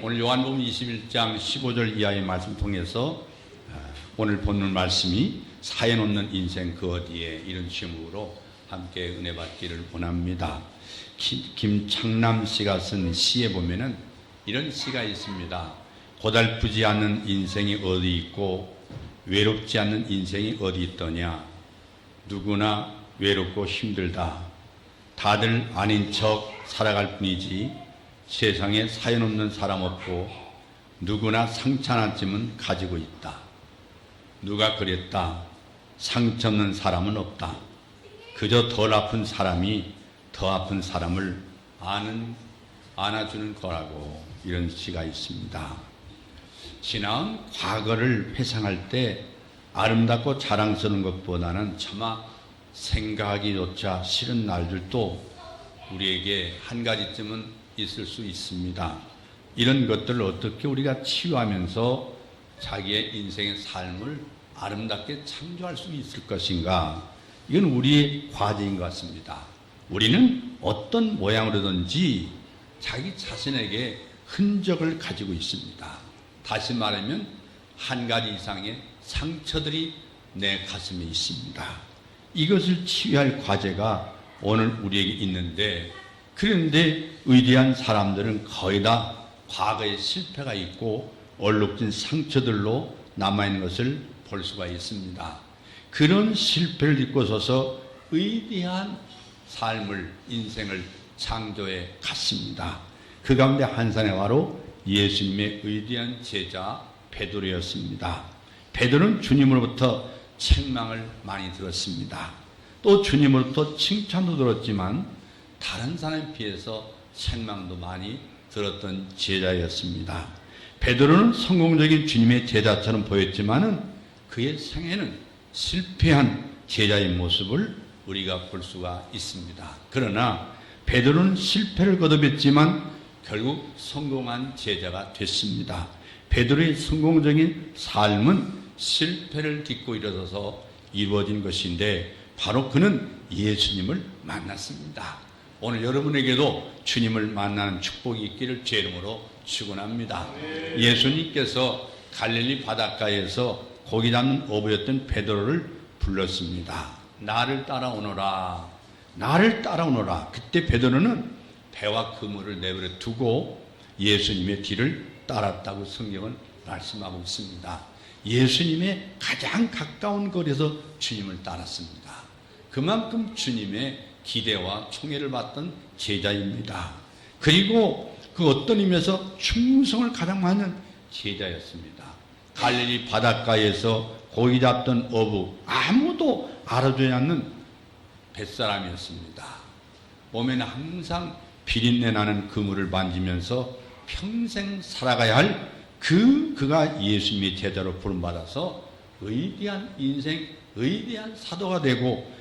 오늘 요한복음 21장 15절 이하의 말씀 통해서 오늘 본문 말씀이 사연 없는 인생 그 어디에 이런 제목으로 함께 은혜 받기를 원합니다. 김창남 씨가 쓴 시에 보면은 이런 시가 있습니다. 고달프지 않는 인생이 어디 있고 외롭지 않는 인생이 어디 있더냐. 누구나 외롭고 힘들다. 다들 아닌 척 살아갈 뿐이지 세상에 사연 없는 사람 없고 누구나 상처 하나쯤은 가지고 있다. 누가 그랬다. 상처 없는 사람은 없다. 그저 덜 아픈 사람이 더 아픈 사람을 안아주는 거라고 이런 시가 있습니다. 지나온 과거를 회상할 때 아름답고 자랑스러운 것보다는 차마 생각하기조차 싫은 날들도 우리에게 한 가지쯤은 있을 수 있습니다. 이런 것들을 어떻게 우리가 치유하면서 자기의 인생의 삶을 아름답게 창조할 수 있을 것인가? 이건 우리의 과제인 것 같습니다. 우리는 어떤 모양으로든지 자기 자신에게 흔적을 가지고 있습니다. 다시 말하면 한 가지 이상의 상처들이 내 가슴에 있습니다. 이것을 치유할 과제가 오늘 우리에게 있는데, 그런데 위대한 사람들은 거의 다 과거의 실패가 있고 얼룩진 상처들로 남아있는 것을 볼 수가 있습니다. 그런 실패를 딛고 서서 위대한 삶을, 인생을 창조해 갔습니다. 그 가운데 한 사람이 바로 예수님의 위대한 제자 베드로였습니다. 베드로는 주님으로부터 책망을 많이 들었습니다. 또 주님으로부터 칭찬도 들었지만 다른 사람에 비해서 책망도 많이 들었던 제자였습니다. 베드로는 성공적인 주님의 제자처럼 보였지만은 그의 생애는 실패한 제자의 모습을 우리가 볼 수가 있습니다. 그러나 베드로는 실패를 거듭했지만 결국 성공한 제자가 됐습니다. 베드로의 성공적인 삶은 실패를 딛고 일어서서 이루어진 것인데 바로 그는 예수님을 만났습니다. 오늘 여러분에게도 주님을 만나는 축복이 있기를 제 이름으로 축원합니다. 예수님께서 갈릴리 바닷가에서 고기 잡는 어부였던 베드로를 불렀습니다. 나를 따라오너라. 나를 따라오너라. 그때 베드로는 배와 그물을 내버려 두고 예수님의 뒤를 따랐다고 성경은 말씀하고 있습니다. 예수님의 가장 가까운 거리에서 주님을 따랐습니다. 그만큼 주님의 기대와 총애를 받던 제자입니다. 그리고 그 어떤 의미에서 충성을 가장 많이 하는 제자였습니다. 갈릴리 바닷가에서 고기 잡던 어부, 아무도 알아주지 않는 뱃사람이었습니다. 몸에는 항상 비린내 나는 그물을 만지면서 평생 살아가야 할 그가 예수님의 제자로 부름받아서 위대한 인생, 위대한 사도가 되고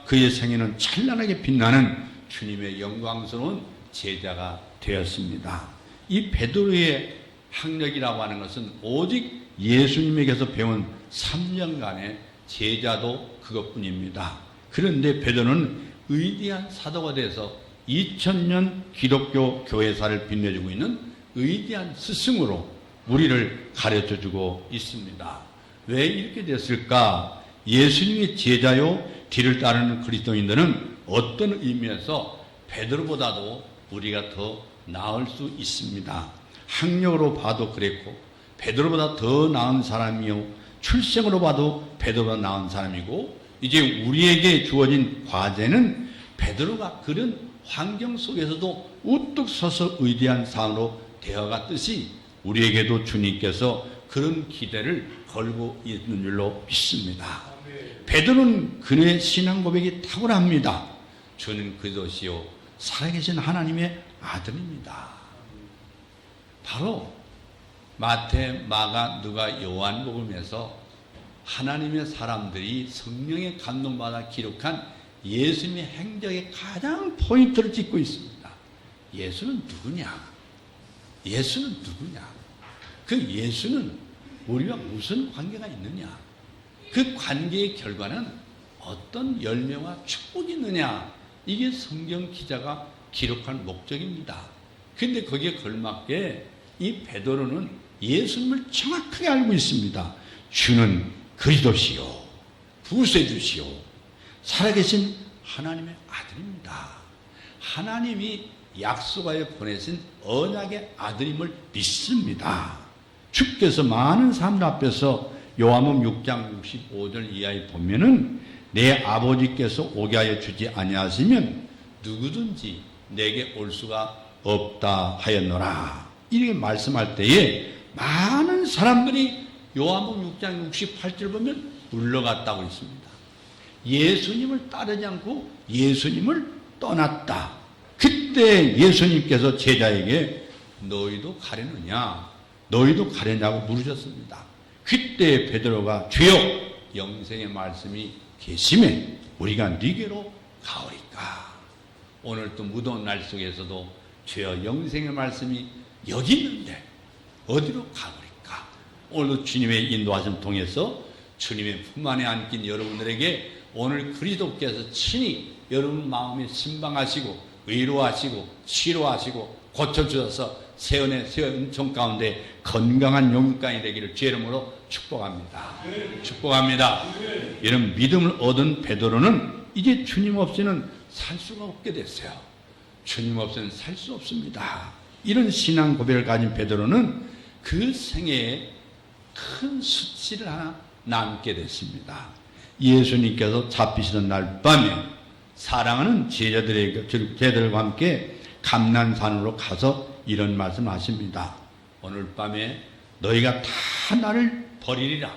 그의 생애는 찬란하게 빛나는 주님의 영광스러운 제자가 되었습니다. 이 베드로의 학력이라고 하는 것은 오직 예수님에게서 배운 3년간의 제자도 그것뿐입니다. 그런데 베드로는 위대한 사도가 돼서 2000년 기독교 교회사를 빛내주고 있는 위대한 스승으로 우리를 가르쳐주고 있습니다. 왜 이렇게 됐을까? 예수님의 제자요 뒤를 따르는 그리스도인들은 어떤 의미에서 베드로보다도 우리가 더 나을 수 있습니다. 학력으로 봐도 그랬고 베드로보다 더 나은 사람이요 출생으로 봐도 베드로보다 나은 사람이고 이제 우리에게 주어진 과제는 베드로가 그런 환경 속에서도 우뚝 서서 위대한 사람으로 되어갔듯이 우리에게도 주님께서 그런 기대를 걸고 있는 줄로 믿습니다. 베드로는 그의 신앙 고백이 탁월합니다. 주는 그리스도시요 살아계신 하나님의 아들입니다. 바로 마태, 마가, 누가, 요한복음에서 하나님의 사람들이 성령의 감동받아 기록한 예수님의 행적의 가장 포인트를 찍고 있습니다. 예수는 누구냐? 예수는 누구냐? 그 예수는 우리와 무슨 관계가 있느냐? 그 관계의 결과는 어떤 열매와 축복이 있느냐? 이게 성경 기자가 기록한 목적입니다. 근데 거기에 걸맞게 이 베드로는 예수님을 정확하게 알고 있습니다. 주는 그리스도시요 구세주시요 살아계신 하나님의 아들입니다. 하나님이 약속하여 보내신 언약의 아들임을 믿습니다. 주께서 많은 사람들 앞에서 요한복음 6장 65절 이하에 보면은 내 아버지께서 오게 하여 주지 아니하시면 누구든지 내게 올 수가 없다 하였노라. 이렇게 말씀할 때에 많은 사람들이 요한복음 6장 68절 보면 물러갔다고 했습니다. 예수님을 따르지 않고 예수님을 떠났다. 그때 예수님께서 제자에게 너희도 가려느냐? 너희도 가려냐고 물으셨습니다. 그때 베드로가 주여 영생의 말씀이 계시면 우리가 네게로 가오리까. 오늘 또 무더운 날 속에서도 주여 영생의 말씀이 여기 있는데 어디로 가오리까. 오늘도 주님의 인도하심 통해서 주님의 품 안에 안긴 여러분들에게 오늘 그리스도께서 친히 여러분 마음에 신방하시고 위로하시고 치료하시고 고쳐주셔서 새은의 새 은총 가운데 건강한 영육간이 되기를 주의 이름으로 축복합니다. 축복합니다. 이런 믿음을 얻은 베드로는 이제 주님 없이는 살 수가 없게 됐어요. 주님 없이는 살 수 없습니다. 이런 신앙 고백을 가진 베드로는 그 생애에 큰 수치를 하나 남게 됐습니다. 예수님께서 잡히시던 날 밤에 사랑하는 제자들과 함께 감난산으로 가서 이런 말씀을 하십니다. 오늘 밤에 너희가 다 나를 버리리라.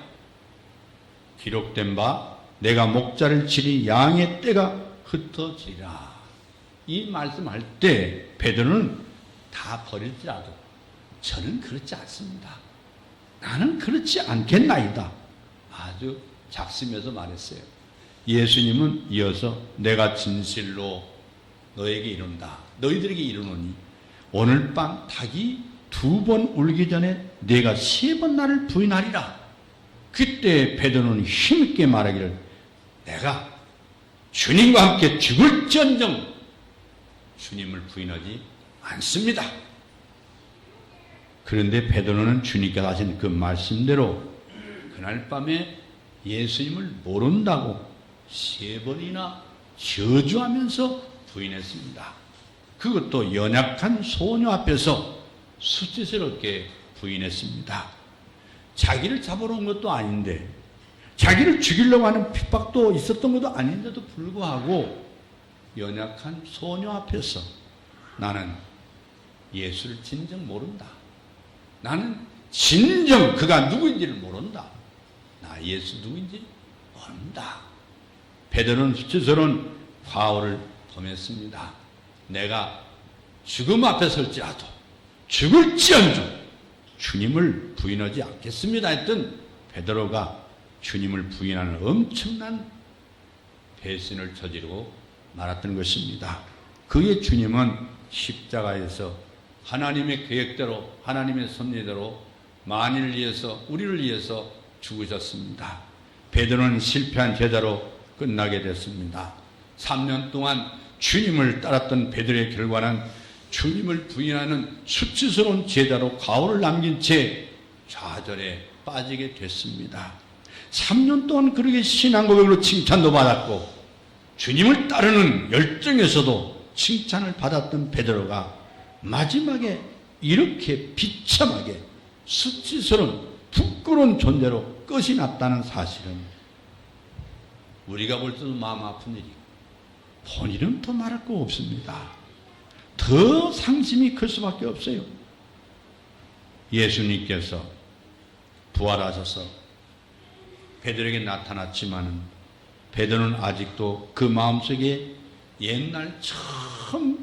기록된 바 내가 목자를 치니 양의 떼가 흩어지리라. 이 말씀할 때 베드로는 다 버릴지라도 저는 그렇지 않습니다. 나는 그렇지 않겠나이다. 아주 작심해서 말했어요. 예수님은 이어서 내가 진실로 너에게 이룬다. 너희들에게 이르노니 오늘 밤 닭이 2번 울기 전에 내가 3번 나를 부인하리라. 그때 베드로는 힘있게 말하기를 내가 주님과 함께 죽을지언정 주님을 부인하지 않습니다. 그런데 베드로는 주님께서 하신 그 말씀대로 그날 밤에 예수님을 모른다고 3번이나 저주하면서 부인했습니다. 그것도 연약한 소녀 앞에서 수치스럽게 부인했습니다. 자기를 잡으러 온 것도 아닌데 자기를 죽이려고 하는 핍박도 있었던 것도 아닌데도 불구하고 연약한 소녀 앞에서 나는 예수를 진정 모른다. 나는 진정 그가 누구인지를 모른다. 나 예수 누구인지 모른다. 베드로는 수치스러운 과오를 범했습니다. 내가 죽음 앞에 설지라도 죽을지언정 주님을 부인하지 않겠습니다 했던 베드로가 주님을 부인하는 엄청난 배신을 저지르고 말았던 것입니다. 그의 주님은 십자가에서 하나님의 계획대로 하나님의 섭리대로 만인을 위해서 우리를 위해서 죽으셨습니다. 베드로는 실패한 제자로 끝나게 됐습니다. 3년 동안 주님을 따랐던 베드로의 결과는 주님을 부인하는 수치스러운 제자로 가오를 남긴 채 좌절에 빠지게 됐습니다. 3년 동안 그렇게 신앙 고백으로 칭찬도 받았고 주님을 따르는 열정에서도 칭찬을 받았던 베드로가 마지막에 이렇게 비참하게 수치스러운 부끄러운 존재로 끝이 났다는 사실은 우리가 볼 때도 마음 아픈 일이고 본인은 더 말할 거 없습니다. 더 상심이 클 수밖에 없어요. 예수님께서 부활하셔서 베드로에게 나타났지만 베드로는 아직도 그 마음속에 옛날 처음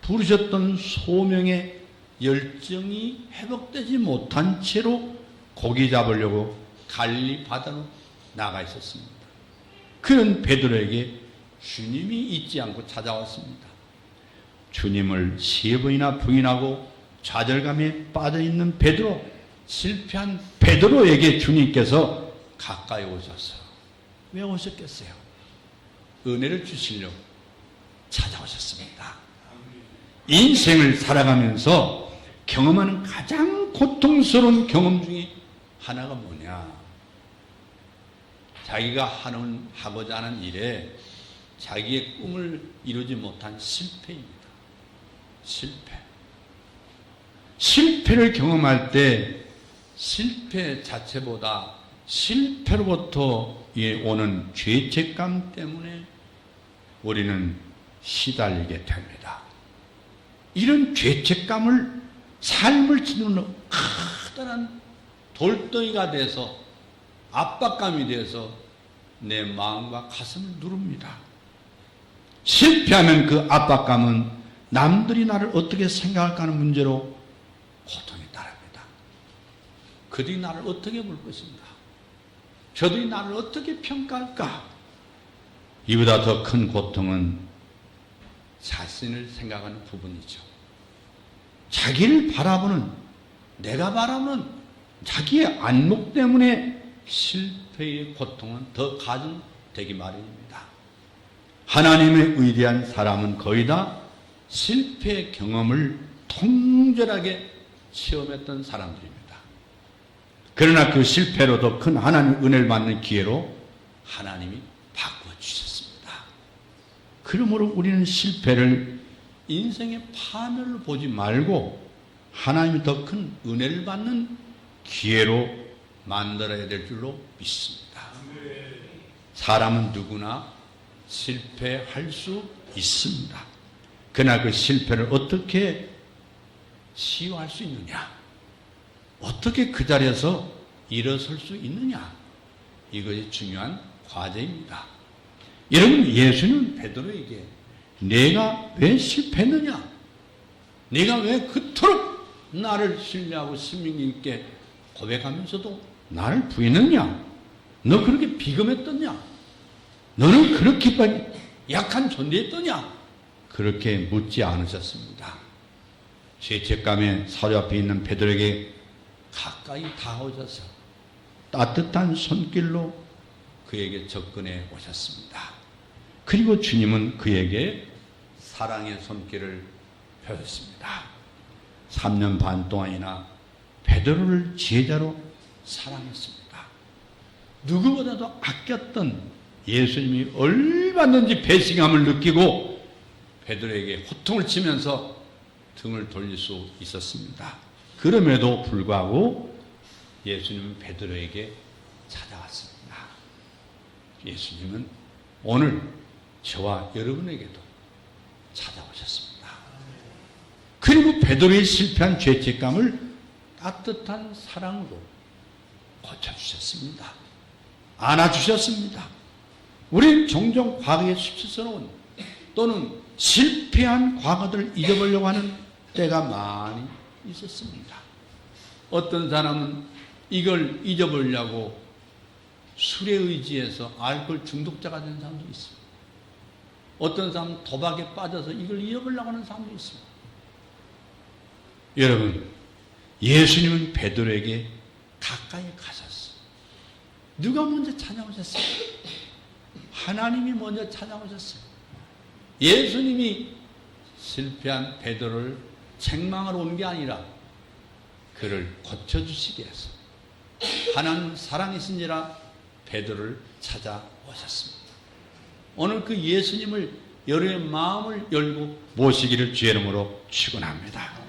부르셨던 소명의 열정이 회복되지 못한 채로 고기 잡으려고 갈릴리 바다로 나가 있었습니다. 그런 베드로에게 주님이 잊지 않고 찾아왔습니다. 주님을 3번이나 부인하고 좌절감에 빠져있는 베드로, 실패한 베드로에게 주님께서 가까이 오셔서 왜 오셨겠어요? 은혜를 주시려고 찾아오셨습니다. 인생을 살아가면서 경험하는 가장 고통스러운 경험 중에 하나가 뭐냐? 자기가 하고자 하는 일에 자기의 꿈을 이루지 못한 실패입니다. 실패를 경험할 때 실패 자체보다 실패로부터 오는 죄책감 때문에 우리는 시달리게 됩니다. 이런 죄책감을 삶을 지니는 커다란 돌덩이가 돼서 압박감이 돼서 내 마음과 가슴을 누릅니다. 실패하면 그 압박감은 남들이 나를 어떻게 생각할까 하는 문제로 고통이 따릅니다. 그들이 나를 어떻게 볼 것인가? 저들이 나를 어떻게 평가할까? 이보다 더 큰 고통은 자신을 생각하는 부분이죠. 자기를 바라보는, 내가 바라보는 자기의 안목 때문에 실패의 고통은 더 가중되기 마련입니다. 하나님의 위대한 사람은 거의 다 실패의 경험을 통절하게 체험했던 사람들입니다. 그러나 그 실패로 더 큰 하나님의 은혜를 받는 기회로 하나님이 바꿔주셨습니다. 그러므로 우리는 실패를 인생의 파멸로 보지 말고 하나님이 더 큰 은혜를 받는 기회로 만들어야 될 줄로 믿습니다. 사람은 누구나 실패할 수 있습니다. 그러나 그 실패를 어떻게 치유할 수 있느냐, 어떻게 그 자리에서 일어설 수 있느냐, 이것이 중요한 과제입니다. 여러분, 예수는 베드로에게 내가 왜 실패했느냐, 내가 왜 그토록 나를 신뢰하고 신명 있게 고백하면서도 나를 부인했냐, 너 그렇게 비금했더냐, 너는 그렇게 약한 존재였더냐, 그렇게 묻지 않으셨습니다. 죄책감에 사로잡혀 있는 베드로에게 가까이 다가오셔서 따뜻한 손길로 그에게 접근해 오셨습니다. 그리고 주님은 그에게 사랑의 손길을 펴셨습니다. 3년 반 동안이나 베드로를 제자로 사랑했습니다. 누구보다도 아꼈던 예수님이 얼마든지 배신감을 느끼고 베드로에게 호통을 치면서 등을 돌릴 수 있었습니다. 그럼에도 불구하고 예수님은 베드로에게 찾아왔습니다. 예수님은 오늘 저와 여러분에게도 찾아오셨습니다. 그리고 베드로의 실패한 죄책감을 따뜻한 사랑으로 고쳐주셨습니다. 안아주셨습니다. 우리는 종종 과거의 수치스러운 또는 실패한 과거들을 잊어보려고 하는 때가 많이 있었습니다. 어떤 사람은 이걸 잊어보려고 술에 의지해서 알코올 중독자가 된 사람도 있습니다. 어떤 사람은 도박에 빠져서 이걸 잃어보려고 하는 사람도 있습니다. 여러분, 예수님은 베드로에게 가까이 가셨어요. 누가 먼저 찾아오셨어요? 하나님이 먼저 찾아오셨어요. 예수님이 실패한 베드로를 책망하러 온 게 아니라 그를 고쳐주시기 위해서 하나님 사랑이신지라 베드로를 찾아오셨습니다. 오늘 그 예수님을 여러분의 마음을 열고 모시기를 주의 이름으로 축원합니다.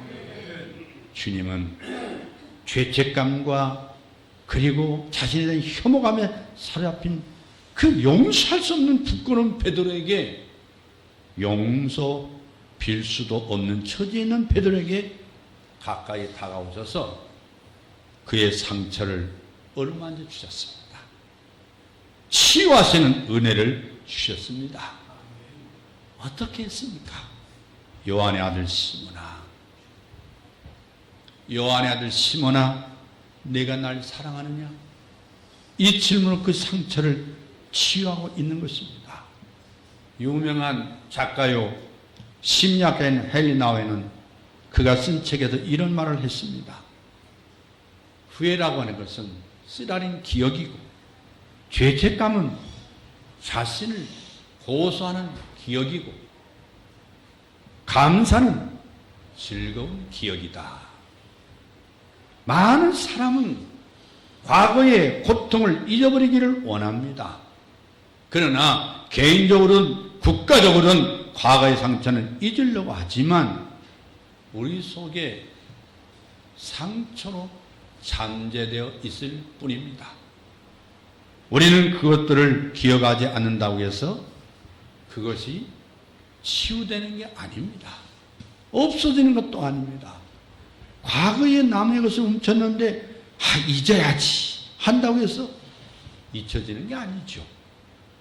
주님은 죄책감과 그리고 자신에 대한 혐오감에 사로잡힌 그 용서할 수 없는 부끄러운 베드로에게 용서 빌 수도 없는 처지에 있는 베드로에게 가까이 다가오셔서 그의 상처를 어루만져 주셨습니다. 치유하시는 은혜를 주셨습니다. 어떻게 했습니까? 요한의 아들 시몬아, 내가 날 사랑하느냐? 이 질문으로 그 상처를 치유하고 있는 것입니다. 유명한 작가요 심리학자인 헨리 나우에는 그가 쓴 책에서 이런 말을 했습니다. 후회라고 하는 것은 쓰라린 기억이고 죄책감은 자신을 고소하는 기억이고 감사는 즐거운 기억이다. 많은 사람은 과거의 고통을 잊어버리기를 원합니다. 그러나 개인적으로는 국가적으로는 과거의 상처는 잊으려고 하지만 우리 속에 상처로 잠재되어 있을 뿐입니다. 우리는 그것들을 기억하지 않는다고 해서 그것이 치유되는 게 아닙니다. 없어지는 것도 아닙니다. 과거에 남의 것을 훔쳤는데 잊어야지 한다고 해서 잊혀지는 게 아니죠.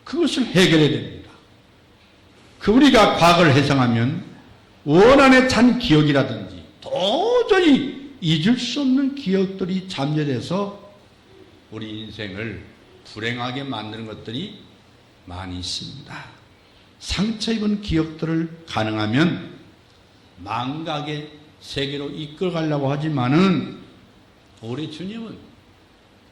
그것을 해결해야 됩니다. 우리가 과거를 회상하면 원한에 찬 기억이라든지 도저히 잊을 수 없는 기억들이 잠재돼서 우리 인생을 불행하게 만드는 것들이 많이 있습니다. 상처 입은 기억들을 가능하면 망각의 세계로 이끌어가려고 하지만은 우리 주님은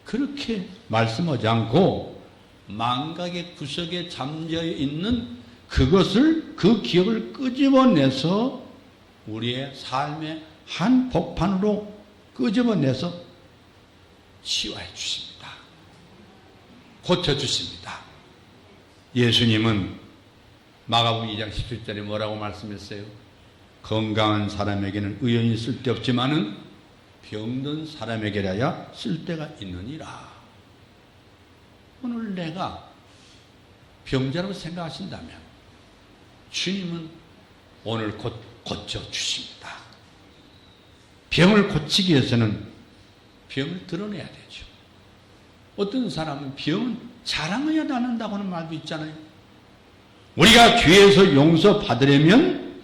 그렇게 말씀하지 않고 망각의 구석에 잠겨 있는 그것을, 그 기억을 끄집어내서 우리의 삶의 한 복판으로 끄집어내서 치유해 주십니다. 고쳐주십니다. 예수님은 마가복음 2장 17절에 뭐라고 말씀했어요? 건강한 사람에게는 의연히 쓸데없지만은 병든 사람에게라야 쓸데가 있느니라. 오늘 내가 병자라고 생각하신다면 주님은 오늘 곧 고쳐주십니다. 병을 고치기 위해서는 병을 드러내야 되죠. 어떤 사람은 병은 자랑해야 낫는다고 하는 말도 있잖아요. 우리가 죄에서 용서받으려면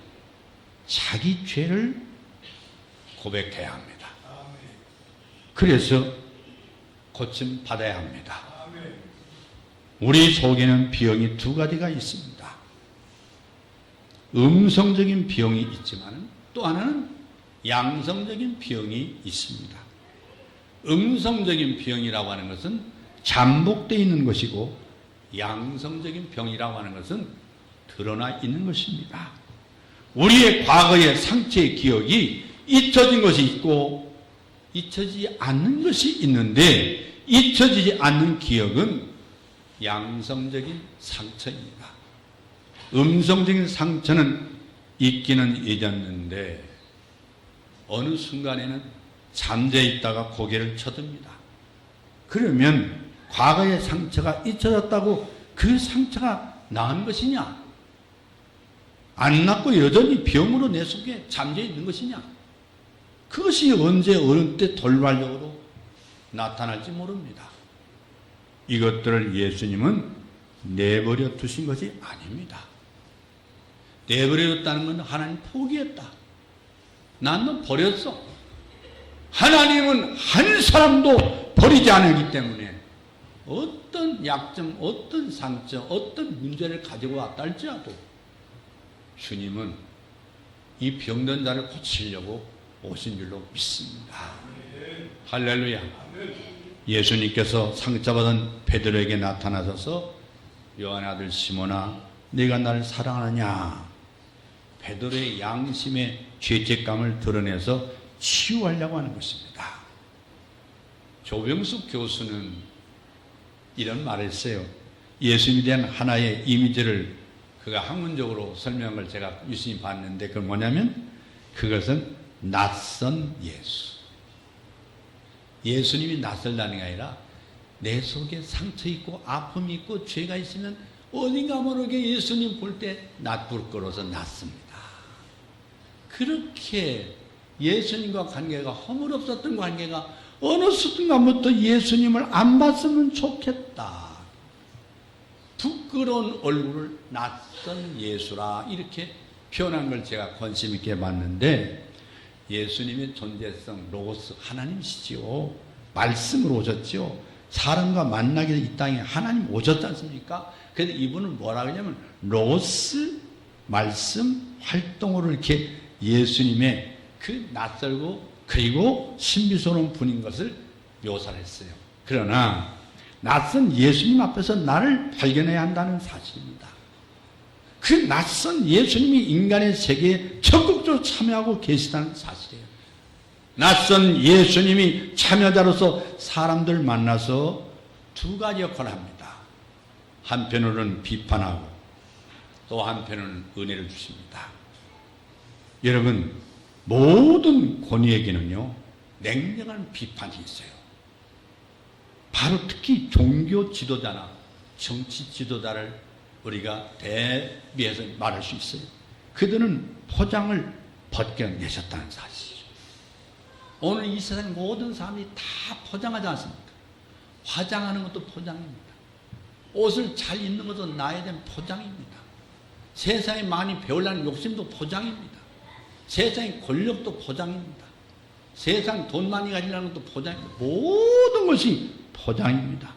자기 죄를 고백해야 합니다. 그래서 고침 받아야 합니다. 우리 속에는 병이 두 가지가 있습니다. 음성적인 병이 있지만 또 하나는 양성적인 병이 있습니다. 음성적인 병이라고 하는 것은 잠복되어 있는 것이고 양성적인 병이라고 하는 것은 드러나 있는 것입니다. 우리의 과거의 상처의 기억이 잊혀진 것이 있고 잊혀지지 않는 것이 있는데 잊혀지지 않는 기억은 양성적인 상처입니다. 음성적인 상처는 있기는 잊었는데 어느 순간에는 잠재 있다가 고개를 쳐듭니다. 그러면 과거의 상처가 잊혀졌다고 그 상처가 나은 것이냐? 안 낫고 여전히 병으로 내 속에 잠재 있는 것이냐? 그것이 언제 어느 때 돌발적으로 나타날지 모릅니다. 이것들을 예수님은 내버려 두신 것이 아닙니다. 내버려뒀다는 건 하나님 포기했다. 난 너 버렸어. 하나님은 한 사람도 버리지 않기 때문에 어떤 약점, 어떤 상처, 어떤 문제를 가지고 왔다 할지라도 주님은 이 병든 자를 고치려고 오신 줄로 믿습니다. 할렐루야. 예수님께서 상처받은 베드로에게 나타나셔서 요한의 아들 시몬아 네가 나를 사랑하느냐? 베드로의 양심의 죄책감을 드러내서 치유하려고 하는 것입니다. 조병숙 교수는 이런 말을 했어요. 예수님에 대한 하나의 이미지를 그가 학문적으로 설명한 걸 제가 유심히 봤는데 그건 뭐냐면 그것은 낯선 예수. 예수님이 낯설다는 게 아니라 내 속에 상처 있고 아픔이 있고 죄가 있으면 어딘가 모르게 예수님 볼 때 낯불 끓어서 낯습니다. 그렇게 예수님과 관계가 허물없었던 관계가 어느 순간부터 예수님을 안 봤으면 좋겠다. 부끄러운 얼굴을 낯선 예수라 이렇게 표현한 걸 제가 관심 있게 봤는데 예수님의 존재성 로고스 하나님이시지요. 말씀으로 오셨지요. 사람과 만나게 이 땅에 하나님 오셨지 않습니까? 그래서 이분은 뭐라 그러냐면 로고스 말씀 활동으로 이렇게 예수님의 그 낯설고 그리고 신비스러운 분인 것을 묘사를 했어요. 그러나 낯선 예수님 앞에서 나를 발견해야 한다는 사실입니다. 그 낯선 예수님이 인간의 세계에 적극적으로 참여하고 계시다는 사실이에요. 낯선 예수님이 참여자로서 사람들 만나서 두 가지 역할을 합니다. 한편으로는 비판하고 또 한편으로는 은혜를 주십니다. 여러분, 모든 권위에게는요 냉정한 비판이 있어요. 바로 특히 종교 지도자나 정치 지도자를 우리가 대비해서 말할 수 있어요. 그들은 포장을 벗겨내셨다는 사실이죠. 오늘 이 세상 모든 사람이 다 포장하지 않습니까? 화장하는 것도 포장입니다. 옷을 잘 입는 것도 나에 대한 포장입니다. 세상에 많이 배우려는 욕심도 포장입니다. 세상의 권력도 포장입니다. 세상 돈 많이 가지려는 것도 포장입니다. 모든 것이 포장입니다.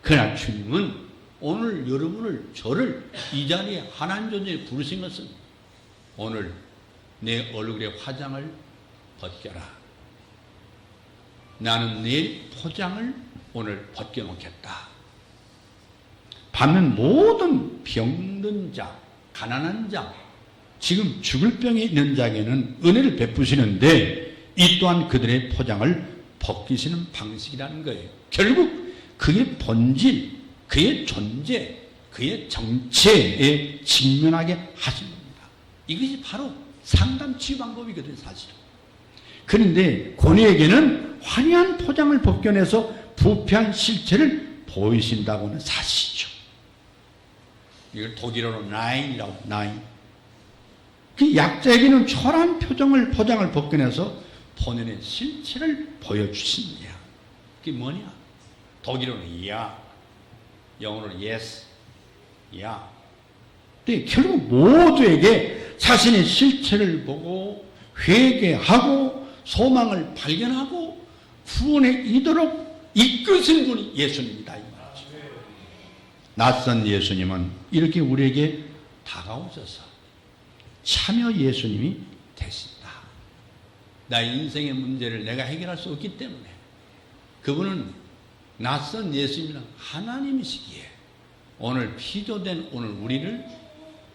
그러나 주님은 오늘 여러분을, 저를 이 자리에 하나님 존재에 부르신 것은 오늘 내 얼굴에 화장을 벗겨라. 나는 내 포장을 오늘 벗겨놓겠다. 반면 모든 병든 자, 가난한 자, 지금 죽을 병에 있는 자에게는 은혜를 베푸시는데 이 또한 그들의 포장을 벗기시는 방식이라는 거예요. 결국 그의 본질, 그의 존재, 그의 정체에 직면하게 하신 겁니다. 이것이 바로 상담 치유 방법이거든요, 사실은. 그런데 권위에게는 화려한 포장을 벗겨내서 부패한 실체를 보이신다고는 사실이죠. 이걸 독일어로 나인이라고, 나인. 그 약자에게는 초라한 포장을 벗겨내서 본연의 실체를 보여주신 거야. 그게 뭐냐? 독일어는 야, 영어로는 yes, 야. 근데 결국 모두에게 자신의 실체를 보고 회개하고 소망을 발견하고 구원에 이르도록 이끄신 분이 예수님이다, 이 말이죠. 낯선 예수님은 이렇게 우리에게 다가오셔서 참여 예수님이 되신다. 나의 인생의 문제를 내가 해결할 수 없기 때문에 그분은 낯선 예수님이란 하나님이시기에 오늘 피조된 오늘 우리를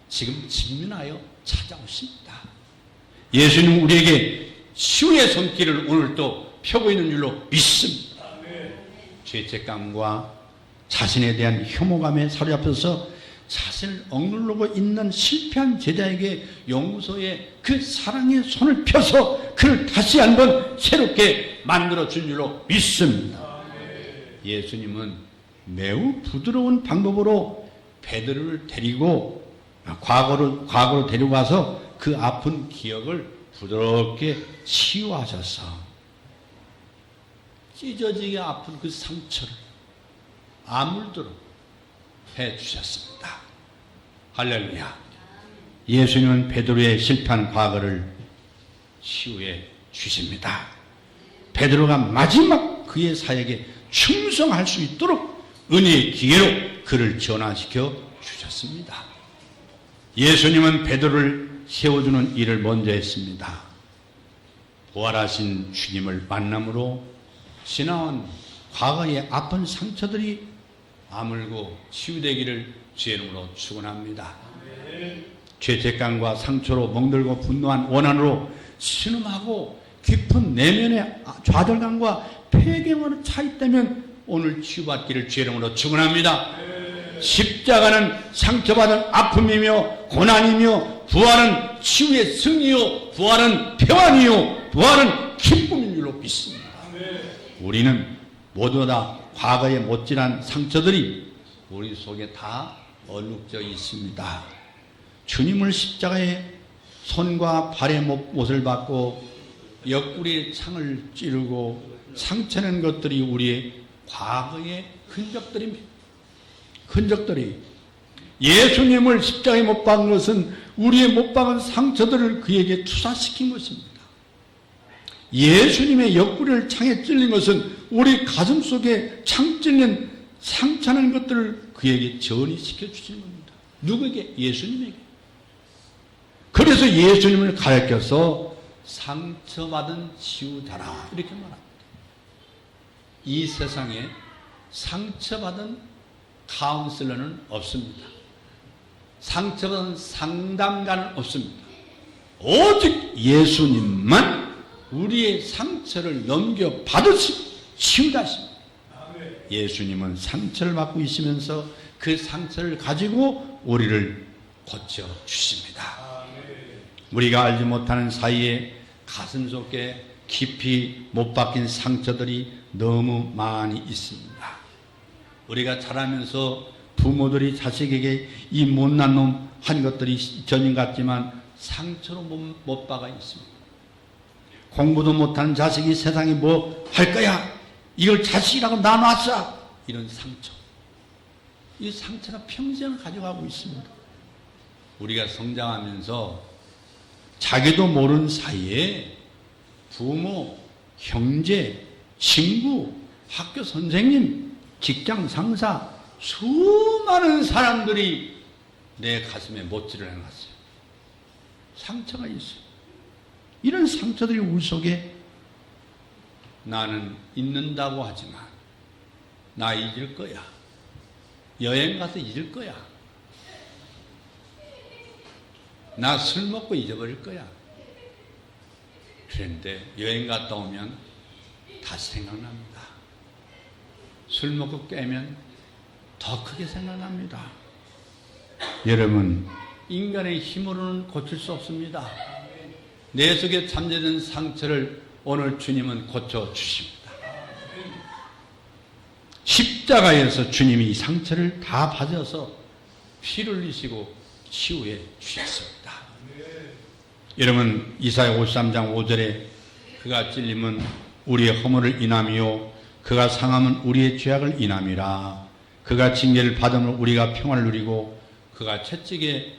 지금 직면하여 찾아오십니다. 예수님 우리에게 치유의 손길을 오늘 또 펴고 있는 줄로 믿습니다. 죄책감과 자신에 대한 혐오감에 사로잡혀서 자신을 억누르고 있는 실패한 제자에게 용서의 그 사랑의 손을 펴서 그를 다시 한번 새롭게 만들어 준 줄로 믿습니다. 예수님은 매우 부드러운 방법으로 베드로를 데리고 과거로 데리고 가서 그 아픈 기억을 부드럽게 치유하셔서 찢어지게 아픈 그 상처를 아물도록 해주셨습니다. 할렐루야. 예수님은 베드로의 실패한 과거를 치유해 주십니다. 베드로가 마지막 그의 사역에 충성할 수 있도록 은혜의 기회로 그를 전환시켜 주셨습니다. 예수님은 베드로를 세워주는 일을 먼저 했습니다. 부활하신 주님을 만남으로 지나온 과거의 아픈 상처들이 아물고 치유되기를 주의 이름으로 축원합니다. 죄책감과 상처로 멍들고 분노한 원한으로 신음하고 깊은 내면의 좌절감과 폐경으로 차 있다면 오늘 치유받기를 주의 이름으로 축원합니다. 십자가는 상처받은 아픔이며 고난이며 부활은 치유의 승리요 부활은 평안이요 부활은 기쁨인 줄로 믿습니다. 우리는 모두 다 과거의 못질한 상처들이 우리 속에 다 얼룩져 있습니다. 주님을 십자가에 손과 발의 못을 받고 옆구리에 창을 찌르고 상처낸 것들이 우리의 과거의 흔적들입니다. 흔적들이 예수님을 십자가에 못 박은 것은 우리의 못 박은 상처들을 그에게 투사시킨 것입니다. 예수님의 옆구리를 창에 찔린 것은 우리 가슴 속에 창 찔린 상처난 것들을 그에게 전이시켜 주시는 겁니다. 누구에게? 예수님에게. 그래서 예수님을 가르쳐서 상처받은 치유자라 이렇게 말합니다. 이 세상에 상처받은 카운슬러는 없습니다. 상처받은 상담가는 없습니다. 오직 예수님만 우리의 상처를 넘겨받으시고 치유하십니다. 예수님은 상처를 받고 있으면서 그 상처를 가지고 우리를 고쳐주십니다. 우리가 알지 못하는 사이에 가슴속에 깊이 못 박힌 상처들이 너무 많이 있습니다. 우리가 자라면서 부모들이 자식에게 이 못난 놈 한 것들이 전인 같지만 상처로 못 박아 있습니다. 공부도 못하는 자식이 세상에 뭐 할 거야, 이걸 자식이라고 나눠놨어, 이런 상처, 이 상처가 평생을 가져가고 있습니다. 우리가 성장하면서 자기도 모르는 사이에 부모, 형제, 친구, 학교 선생님, 직장 상사, 수많은 사람들이 내 가슴에 못질을 해놨어요. 상처가 있어요. 이런 상처들이 우리 속에 나는 잊는다고 하지만 나 잊을 거야. 여행 가서 잊을 거야. 나 술 먹고 잊어버릴 거야. 그런데 여행 갔다 오면 다시 생각납니다. 술 먹고 깨면 더 크게 생각납니다. 여러분, 인간의 힘으로는 고칠 수 없습니다. 내 속에 잠재된 상처를 오늘 주님은 고쳐주십니다. 십자가에서 주님이 이 상처를 다 받아서 피를 흘리시고 치유해 주셨습니다. 여러분, 이사야 53장 5절에 그가 찔림은 우리의 허물을 인함이요 그가 상함은 우리의 죄악을 인함이라. 그가 징계를 받음으로 우리가 평안을 누리고 그가 채찍에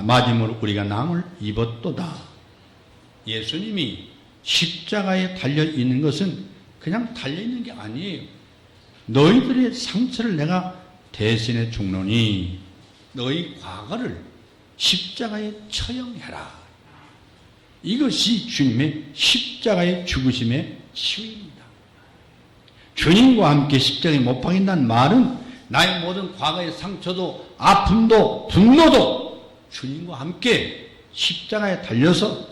맞음으로 우리가 남을 입었도다. 예수님이 십자가에 달려있는 것은 그냥 달려있는 게 아니에요. 너희들의 상처를 내가 대신해 죽노니 너희 과거를 십자가에 처형해라. 이것이 주님의 십자가의 죽으심의 치유입니다. 주님과 함께 십자가에 못 박힌다는 말은 나의 모든 과거의 상처도 아픔도 분노도 주님과 함께 십자가에 달려서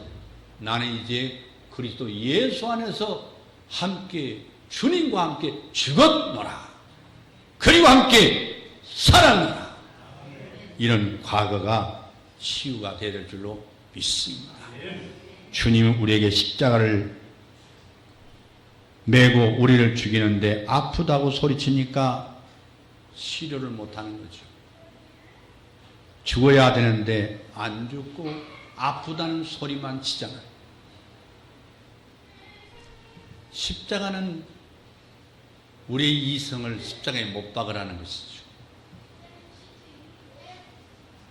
나는 이제 그리스도 예수 안에서 함께 주님과 함께 죽었노라. 그리고 함께 살았노라. 이런 과거가 치유가 되야 될 줄로 믿습니다. 주님은 우리에게 십자가를 메고 우리를 죽이는데 아프다고 소리치니까 치료를 못하는 거죠. 죽어야 되는데 안 죽고 아프다는 소리만 치잖아요. 십자가는 우리의 이성을 십자가에 못 박으라는 것이죠.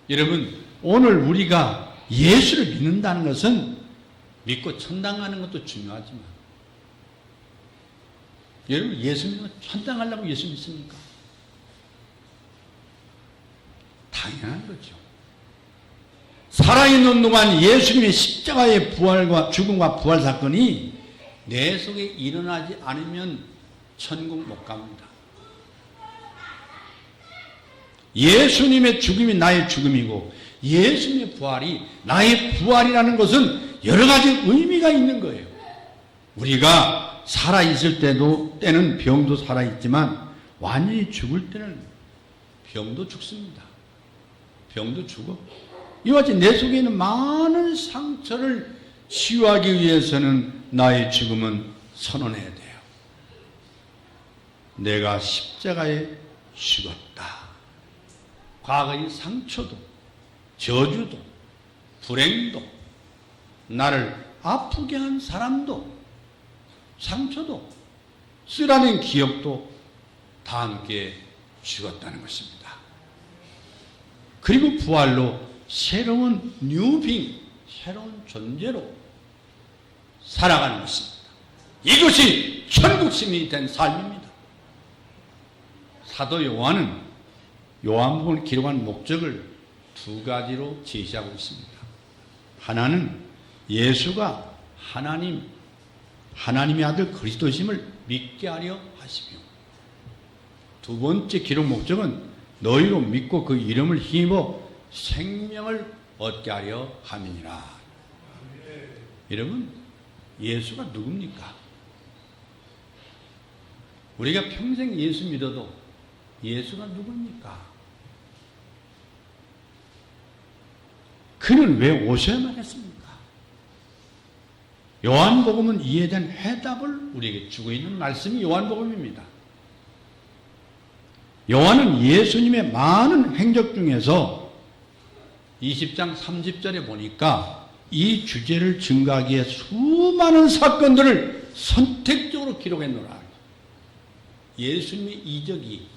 여러분, 오늘 우리가 예수를 믿는다는 것은 믿고 천당 가는 것도 중요하지만, 여러분, 예수 믿으면 천당 가려고 예수 믿습니까? 당연한 거죠. 살아있는 동안 예수님의 십자가의 부활과 죽음과 부활 사건이 내 속에 일어나지 않으면 천국 못 갑니다. 예수님의 죽음이 나의 죽음이고 예수님의 부활이 나의 부활이라는 것은 여러 가지 의미가 있는 거예요. 우리가 살아있을 때는 병도 살아있지만 완전히 죽을 때는 병도 죽습니다. 병도 죽어. 이와 같이 내 속에 있는 많은 상처를 치유하기 위해서는 나의 죽음은 선언해야 돼요. 내가 십자가에 죽었다. 과거의 상처도, 저주도, 불행도, 나를 아프게 한 사람도, 상처도, 쓰라린 기억도 다 함께 죽었다는 것입니다. 그리고 부활로 새로운 뉴빙, 새로운 존재로 살아가는 것입니다. 이것이 천국 시민이 된 삶입니다. 사도 요한은 요한복음을 기록한 목적을 두 가지로 제시하고 있습니다. 하나는 예수가 하나님의 아들 그리스도심을 믿게 하려 하시며, 두 번째 기록 목적은 너희로 믿고 그 이름을 힘입어 생명을 얻게 하려 함이니라. 여러분, 예수가 누굽니까? 우리가 평생 예수 믿어도 예수가 누굽니까? 그는 왜 오셔야만 했습니까? 요한복음은 이에 대한 해답을 우리에게 주고 있는 말씀이 요한복음입니다. 요한은 예수님의 많은 행적 중에서 20장 30절에 보니까 이 주제를 증거하기 위해 수많은 사건들을 선택적으로 기록했노라. 예수님의 이적이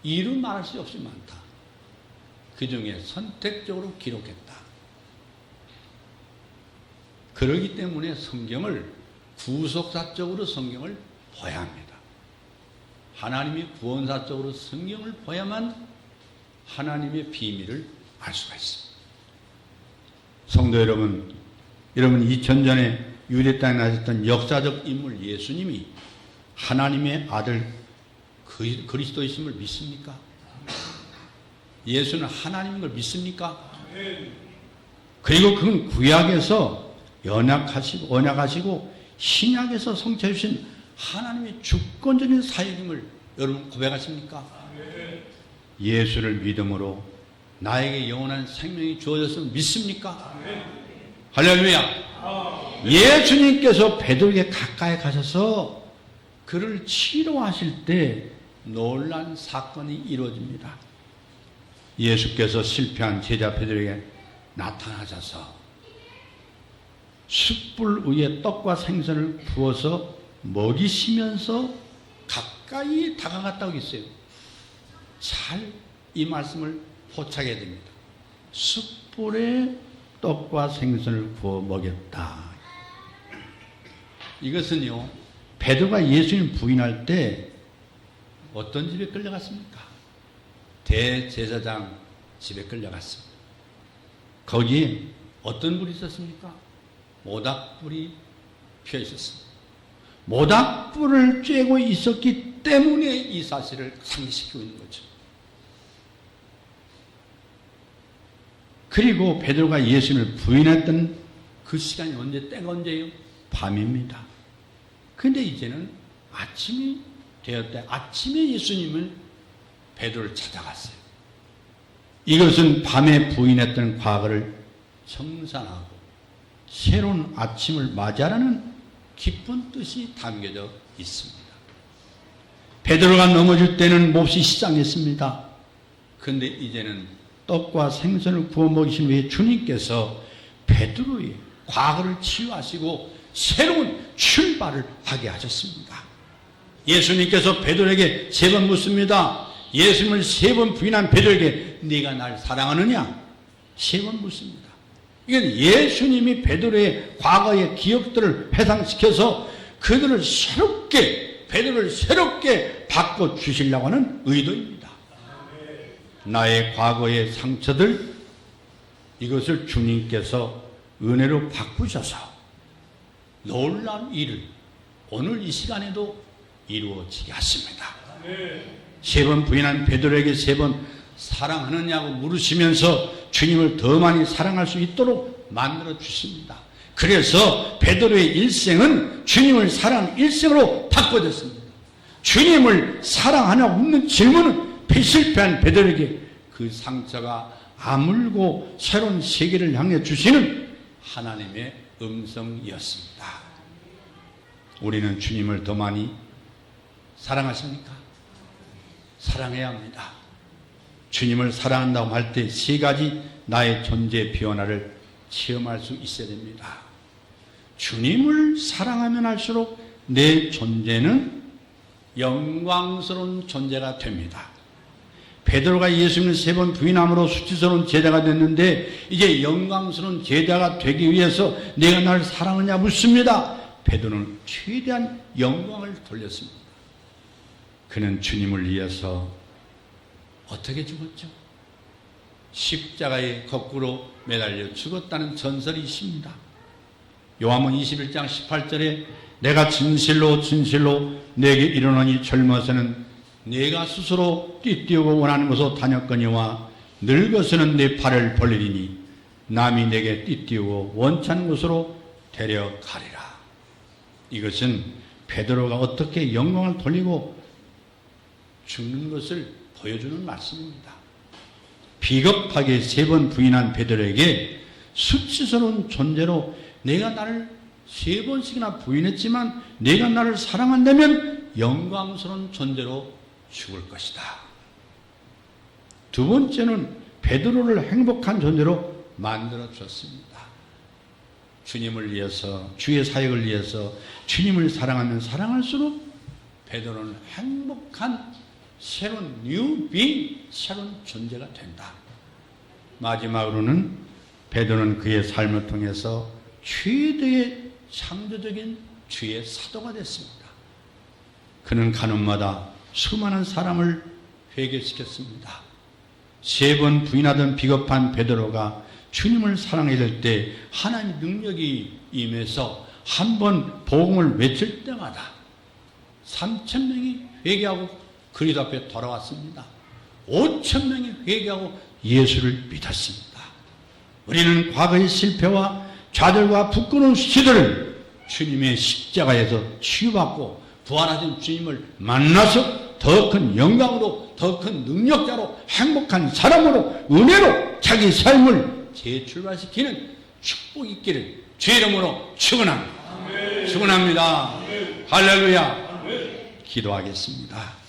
이루 말할 수 없이 많다. 그 중에 선택적으로 기록했다. 그렇기 때문에 성경을 구속사적으로 성경을 봐야 합니다. 하나님이 구원사적으로 성경을 봐야만 하나님의 비밀을 알 수가 있습니다. 성도 여러분, 2000전에 유대 땅에 나셨던 역사적 인물 예수님이 하나님의 아들 그리스도이심을 믿습니까? 예수는 하나님인 걸 믿습니까? 그리고 그건 구약에서 언약하시고 신약에서 성취해 주신 하나님의 주권적인 사역임을 여러분 고백하십니까? 예수를 믿음으로 나에게 영원한 생명이 주어졌음을 믿습니까? 할렐루야! 예수님께서 베드로에게 가까이 가셔서 그를 치료하실 때 놀란 사건이 이루어집니다. 예수께서 실패한 제자 베드로에게 나타나셔서 숯불 위에 떡과 생선을 구워서 먹이시면서 가까이 다가갔다고 했어요. 잘 이 말씀을 포착해야 됩니다. 숯불에 떡과 생선을 구워 먹였다. 이것은요, 베드로가 예수님 부인할 때 어떤 집에 끌려갔습니까? 대제사장 집에 끌려갔습니다. 거기에 어떤 불이 있었습니까? 모닥불이 피어 있었습니다. 모닥불을 쬐고 있었기 때문에 이 사실을 상기시키고 있는 거죠. 그리고 베드로가 예수님을 부인했던 그 시간이 때가 언제예요? 밤입니다. 근데 이제는 아침이 되었대. 아침에 예수님은 베드로를 찾아갔어요. 이것은 밤에 부인했던 과거를 청산하고 새로운 아침을 맞이하라는 깊은 뜻이 담겨져 있습니다. 베드로가 넘어질 때는 몹시 시장했습니다. 그런데 이제는 떡과 생선을 구워 먹이신 후에 주님께서 베드로의 과거를 치유하시고 새로운 출발을 하게 하셨습니다. 예수님께서 베드로에게 3번 묻습니다. 예수님을 3번 부인한 베드로에게 네가 날 사랑하느냐? 3번 묻습니다. 이건 예수님이 베드로의 과거의 기억들을 회상시켜서 그들을 베드로를 새롭게 바꿔주시려고 하는 의도입니다. 나의 과거의 상처들, 이것을 주님께서 은혜로 바꾸셔서 놀라운 일을 오늘 이 시간에도 이루어지게 하십니다. 3번 부인한 베드로에게 3번 사랑하느냐고 물으시면서 주님을 더 많이 사랑할 수 있도록 만들어 주십니다. 그래서 베드로의 일생은 주님을 사랑하는 일생으로 바꿔졌습니다. 주님을 사랑하냐 묻는 질문은 실패한 베드로에게 그 상처가 아물고 새로운 세계를 향해 주시는 하나님의 음성이었습니다. 우리는 주님을 더 많이 사랑하십니까? 사랑해야 합니다. 주님을 사랑한다고 할 때 3가지 나의 존재 변화를 체험할 수 있어야 됩니다. 주님을 사랑하면 할수록 내 존재는 영광스러운 존재가 됩니다. 베드로가 예수님을 3번 부인함으로 수치스러운 제자가 됐는데 이제 영광스러운 제자가 되기 위해서 내가 나를 사랑하냐 묻습니다. 베드로는 최대한 영광을 돌렸습니다. 그는 주님을 위해서 어떻게 죽었죠? 십자가에 거꾸로 매달려 죽었다는 전설이 있습니다. 요한복음 21장 18절에 내가 진실로 내게 이르노니 젊어서는 내가 스스로 띠띠우고 원하는 곳으로 다녔거니와 늙어서는 내 팔을 벌리리니 남이 내게 띠띠우고 원치 않는 곳으로 데려가리라. 이것은 베드로가 어떻게 영광을 돌리고 죽는 것을 보여주는 말씀입니다. 비겁하게 3번 부인한 베드로에게 수치스러운 존재로 내가 나를 3번씩이나 부인했지만 내가 나를 사랑한다면 영광스러운 존재로 죽을 것이다. 두 번째는 베드로를 행복한 존재로 만들어 줬습니다. 주님을 위해서, 주의 사역을 위해서 주님을 사랑하면 사랑할수록 베드로는 행복한 새로운 뉴 빙, 새로운 존재가 된다. 마지막으로는 베드로는 그의 삶을 통해서 최대의 창조적인 주의 사도가 됐습니다. 그는 가늠마다 수많은 사람을 회개시켰습니다. 3번 부인하던 비겁한 베드로가 주님을 사랑해야 될 때 하나님의 능력이 임해서 한 번 복음을 외칠 때마다 3,000명이 회개하고 그리스도 앞에 돌아왔습니다. 5,000명이 회개하고 예수를 믿었습니다. 우리는 과거의 실패와 좌절과 부끄러운 시절을 주님의 십자가에서 치유받고 부활하신 주님을 만나서 더 큰 영광으로, 더 큰 능력자로, 행복한 사람으로, 은혜로 자기 삶을 재출발시키는 축복이 있기를 주의 이름으로 축원합니다. 축원합니다. 할렐루야. 기도하겠습니다.